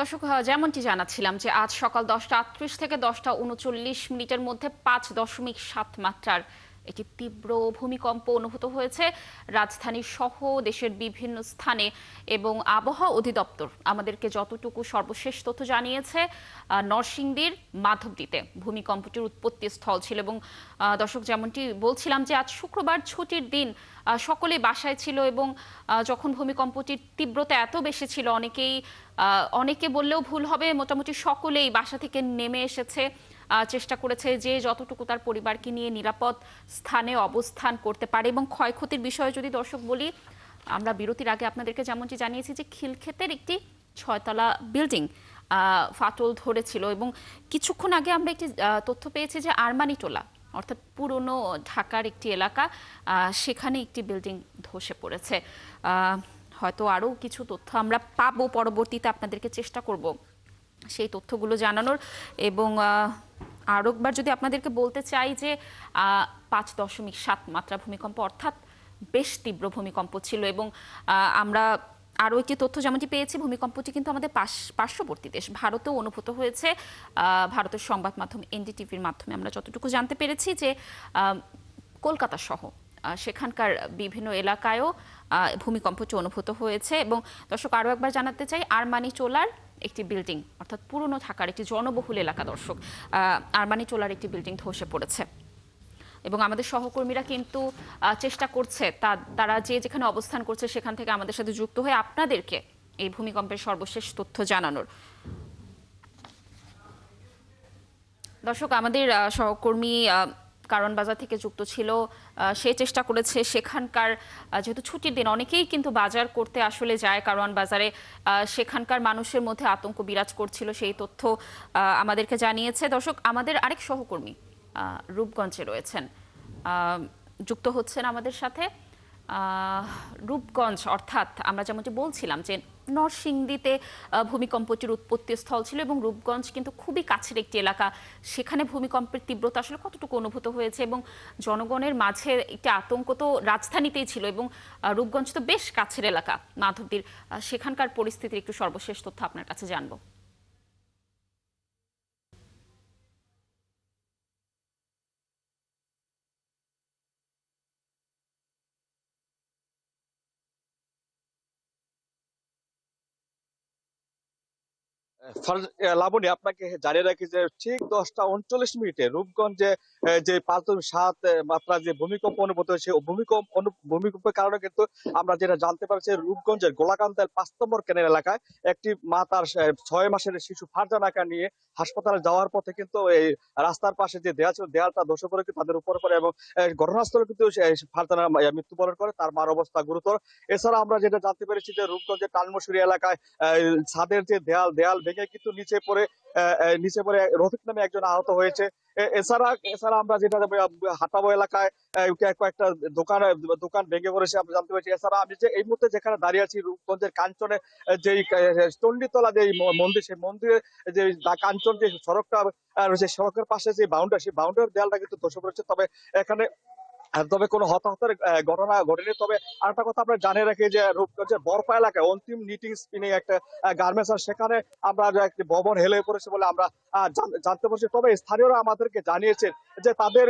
দর্শক, যেমনটি জানাচ্ছিলাম যে আজ সকাল 10টা 38 থেকে 10টা 39 মধ্যে 5.7 মাত্রার একটি তীব্র ভূমিকম্প অনুভূত হয়েছে রাজধানী সহ দেশের বিভিন্ন স্থানে। এবং আবহাওয়া অধিদপ্তর আমাদেরকে যতটুকু সর্বশেষ তথ্য জানিয়েছে, নরসিংদীর মাধবদীতে ভূমিকম্পটির উৎপত্তি স্থল ছিল। এবং দর্শক, যেমনটি বলছিলাম যে আজ শুক্রবার ছুটির দিন, সকলেই বাসায় ছিল এবং যখন ভূমিকম্পটির তীব্রতা এত বেশি ছিল, অনেকে বললেও ভুল হবে, মোটামুটি সকলেই বাসা থেকে নেমে এসেছে, চেষ্টা করেছে যে যতটুকু তার পরিবারকে নিয়ে নিরাপদ স্থানে অবস্থান করতে পারে। এবং ক্ষয়ক্ষতির বিষয়ে যদি দর্শক বলি, আমরা বিরতির আগে আপনাদেরকে যেমনটি জানিয়েছি যে খিলক্ষেতের একটি 6তলা বিল্ডিং ফাটল ধরেছিল। এবং কিছুক্ষণ আগে আমরা একটি তথ্য পেয়েছি যে আরমানিটোলা, অর্থাৎ পুরনো ঢাকার একটি এলাকা, সেখানে একটি বিল্ডিং ধসে পড়েছে। হয়তো আরও কিছু তথ্য আমরা পাবো, পরবর্তীতে আপনাদেরকে চেষ্টা করব সেই তথ্যগুলো জানানোর। এবং আরও একবার যদি আপনাদেরকে বলতে চাই যে 5.7 মাত্রা ভূমিকম্প, অর্থাৎ বেশ তীব্র ভূমিকম্প ছিল। এবং আমরা আরও একটি তথ্য যেমনটি পেয়েছি, ভূমিকম্পটি কিন্তু আমাদের পার্শ্ববর্তী দেশ ভারতেও অনুভূত হয়েছে। ভারতের সংবাদ মাধ্যম এনডিটিভির মাধ্যমে আমরা যতটুকু জানতে পেরেছি যে কলকাতা সহ সেখানকার বিভিন্ন এলাকায়ও ভূমিকম্পটি অনুভূত হয়েছে। এবং দর্শক, আরও একবার জানাতে চাই, আরমানিটোলার একটি বিল্ডিং, অর্থাৎ পুরনো ঢাকার একটি জনবহুল এলাকা, দর্শক, আরমানিটোলার একটি বিল্ডিং ধসে পড়েছে। এবং আমাদের সহকর্মীরা কিন্তু চেষ্টা করছে তারা যেখানে অবস্থান করছে সেখান থেকে আমাদের সাথে যুক্ত হয়ে আপনাদেরকে এই ভূমিকম্পের সর্বশেষ তথ্য জানানোর। দর্শক, আমাদের সহকর্মী কারণ বাজার থেকে যুক্ত ছিল, সে চেষ্টা করেছে সেখানকার, যেহেতু ছুটির দিন, অনেকেই কিন্তু বাজার করতে আসলে যায় কারণ বাজারে, সেখানকার মানুষের মধ্যে আতঙ্ক বিরাজ করছিল, সেই তথ্য আমাদেরকে জানিয়েছে। দর্শক, আমাদের আরেক সহকর্মী রূপগঞ্জে রয়েছেন, যুক্ত হচ্ছেন আমাদের সাথে। রূপগঞ্জ, অর্থাৎ আমরা যেমনটি বলছিলাম যে নরসিংদীতে ভূমিকম্পটির উৎপত্তি স্থল ছিল এবং রূপগঞ্জ কিন্তু খুবই কাছের একটি এলাকা। সেখানে ভূমিকম্পের তীব্রতা আসলে কতটুকু অনুভূত হয়েছে এবং জনগণের মাঝে একটি আতঙ্ক তো রাজধানীতেই ছিল, এবং রূপগঞ্জ তো বেশ কাছের এলাকা মাধবদীর, সেখানকার পরিস্থিতির একটু সর্বশেষ তথ্য আপনার কাছে জানবো। লাবণী, আপনাকে জানিয়ে রাখি যে ঠিক 10টা 39 রূপগঞ্জে যে 5.7 মাত্রা যে ভূমিকম্প অনুভূত হয়েছে, ভূমিকম্পের কারণে কিন্তু আমরা যেটা জানতে পারছি, রূপগঞ্জের গোলাকান্দার 5 নম্বর ক্যানেল এলাকায় একটি মা তার 6 মাসের শিশু ফারজানাকে নিয়ে হাসপাতালে যাওয়ার পথে কিন্তু এই রাস্তার পাশে যে দেয়াল ছিল, দেয়ালটা ধসে পড়ে কিন্তু তাদের উপরে পড়ে এবং ঘটনাস্থলে কিন্তু ফারজানা মৃত্যুবরণ করে, তার মার অবস্থা গুরুতর। এছাড়া আমরা যেটা জানতে পেরেছি যে রূপগঞ্জের টালমশুরি এলাকায় ছাদের যে দেয়াল ভেঙে কিন্তু নিচে পড়ে রফিক নামে একজন আহত হয়েছে। এছাড়া আমরা যেটা হাটাবো এলাকায় কয়েকটা দোকান ভেঙে পড়েছে আমরা জানতে পেরেছি। এছাড়া আমি যে এই মুহূর্তে যেখানে দাঁড়িয়ে আছি, রূপগঞ্জের কাঞ্চনে যে চণ্ডীতলা যে মন্দির, সেই মন্দিরে যে কাঞ্চন যে সড়কটা রয়েছে, সড়কের পাশে যে বাউন্ডারি, সেই বাউন্ডারির দেয়ালটা কিন্তু ধসে পড়েছে। তবে কোনো হতাহতের ঘটনা ঘটেনি। তবে আরেকটা কথা আমরা জানিয়ে রাখি যে রূপগঞ্জের বরপা এলাকায় অন্তিম নিটিং স্পিনিং একটা গার্মেন্টস, সেখানে আমরা একটি ভবন হেলে পড়েছে বলে আমরা জানতে পারছি। তবে স্থানীয়রা আমাদেরকে জানিয়েছেন যে তাদের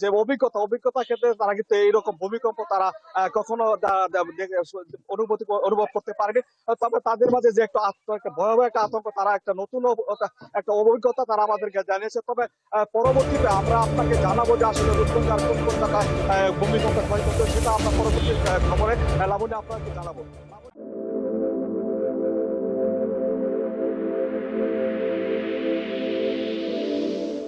যে অভিজ্ঞতা ক্ষেত্রে তারা কিন্তু এইরকম ভূমিকম্প তারা কখনো অনুভব করতে পারেনি। তবে তাদের মাঝে যে একটা ভয়াবহ একটা আতঙ্ক, তারা একটা নতুন একটা অভিজ্ঞতা তারা আমাদেরকে জানিয়েছে। তবে পরবর্তীতে আমরা আপনাকে জানাবো যে আসলে রূপগঞ্জ আর কোন কোন জায়গায় ভূমিকম্পের ক্ষয়ক্ষতি, সেটা আমরা পরবর্তী খবরে লাবণী আপনাকে জানাবো।